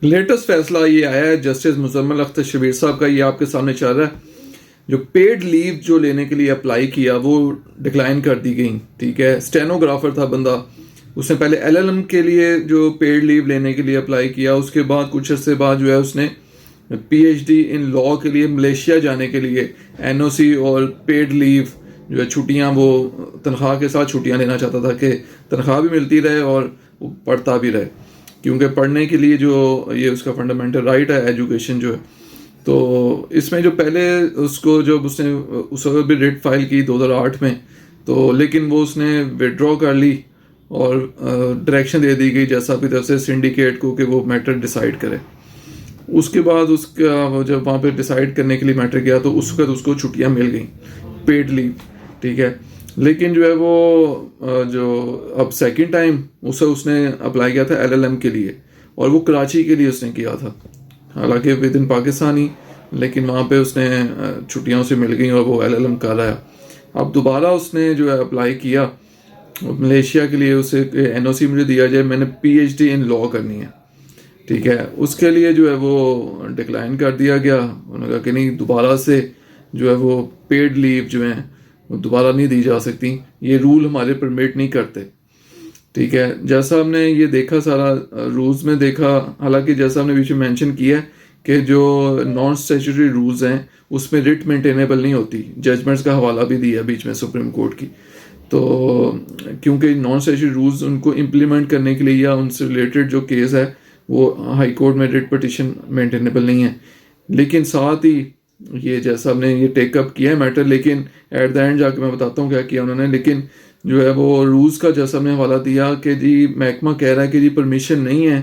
Latest फैसला ये आया है जस्टिस मुजम्मिल अख्तर शबीर साहब का, ये आपके सामने चल रहा है। जो पेड लीव जो लेने के लिए अप्लाई किया वो डिक्लाइन कर दी गई। ठीक है, स्टेनोग्राफर था बंदा, उसने पहले एलएलएम के लिए जो पेड लीव लेने के लिए अप्लाई किया, उसके बाद कुछ अर्से बाद जो है उसने पीएचडी इन लॉ के लिए मलेशिया जाने के लिए एनओसी और पेड लीव जो है छुट्टियां, वो तनख्वाह के साथ छुट्टियां लेना चाहता था कि तनख्वाह भी मिलती रहे और वो पढ़ता भी रहे, क्योंकि पढ़ने के लिए जो ये उसका फंडामेंटल राइट है एजुकेशन जो है। तो इसमें जो पहले उसको जब उसने उस वक्त भी रिट फाइल की 2008 में, तो लेकिन वो उसने विड्रॉ कर ली और डायरेक्शन दे दी गई जैसा भी तरफ से सिंडिकेट को कि वो मैटर डिसाइड करे। उसके बाद उसका वो जब वहाँ पे डिसाइड करने के लिए मैटर गया तो उस वक्त उसको छुट्टियाँ मिल गई, पेड लीव। ठीक है, लेकिन जो है वो जो अब सेकंड टाइम उसने अप्लाई किया था एलएलएम के लिए, और वो कराची के लिए उसने किया था, हालांकि विद इन पाकिस्तान ही, लेकिन वहाँ पे उसने छुट्टियाँ उसे मिल गई और वो एलएलएम कर रहा है। अब दोबारा उसने जो है अप्लाई किया मलेशिया के लिए, उसे एनओसी मुझे दिया जाए, मैंने पीएचडी इन लॉ करनी है। ठीक है, उसके लिए जो है वो डिक्लाइन कर दिया गया। उन्होंने कहा कि नहीं, दोबारा से जो है वो पेड लीव जो है वो दोबारा नहीं दी जा सकती, ये रूल हमारे परमिट नहीं करते। ठीक है, जैसा हमने ये देखा सारा रूल्स में देखा, हालांकि जैसा हमने बीच में मेंशन किया है कि जो नॉन स्टैट्यूटरी रूल्स हैं उसमें रिट मेंटेनेबल नहीं होती। जजमेंट्स का हवाला भी दिया बीच में सुप्रीम कोर्ट की, तो क्योंकि नॉन स्टैट्यूटरी रूल्स उनको इम्प्लीमेंट करने के लिए या उनसे रिलेटेड जो केस है वो हाई कोर्ट में रिट पिटिशन मेंटेनेबल नहीं है। लेकिन साथ ही ये जैसा हमने ये टेकअप किया है मैटर, लेकिन एट द एंड जाके मैं बताता हूँ क्या किया उन्होंने। लेकिन जो है वो रूल्स का जैसा हमने हवाला दिया कि जी महकमा कह रहा है कि जी परमिशन नहीं है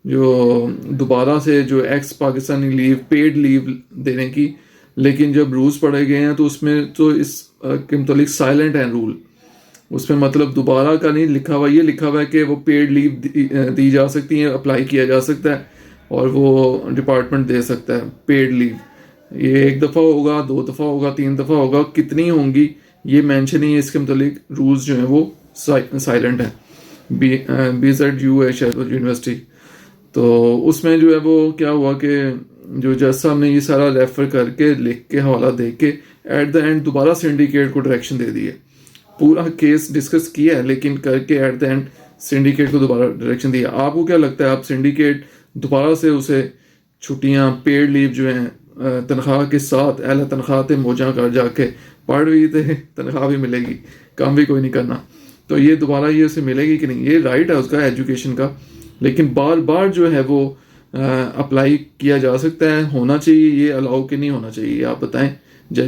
जो दोबारा से जो x Pakistani leave paid leave देने की, लेकिन जब रूल्स पढ़े गए हैं तो उसमें तो इस के मुतालिक साइलेंट है रूल। उसमें मतलब दोबारा का नहीं लिखा हुआ, ये लिखा हुआ है कि वो पेड लीव दी जा सकती है, अप्लाई किया जा सकता है और वो डिपार्टमेंट दे सकता है पेड लीव। ये एक दफ़ा होगा, दो दफ़ा होगा, तीन दफ़ा होगा, कितनी होंगी ये मेंशन ही है, इसके मुतालिक रूल्स जो हैं वो साइलेंट है। BZU है शायद यूनिवर्सिटी, तो उसमें जो है वो क्या हुआ कि जो जज साहब ने ये सारा रेफर करके लिख के हवाला दे के एट द एंड दोबारा सिंडिकेट को डायरेक्शन दे दी है। पूरा केस डिस्कस किया है लेकिन करके एट द एंड सिंडिकेट को दोबारा डायरेक्शन दिया। आपको क्या लगता है, आप सिंडिकेट दोबारा से उसे छुट्टियां पेड लीव जो हैं तनख्वाह के साथ अहला तनख्वाह थे मोजा कर जाके पढ़ भी थे, तनख्वाह भी मिलेगी, काम भी कोई नहीं करना, तो ये दोबारा ये उसे मिलेगी कि नहीं? ये राइट है उसका एजुकेशन का, लेकिन बार बार जो है वो अप्लाई किया जा सकता है, होना चाहिए ये अलाउ कि नहीं होना चाहिए, आप बताएं जज।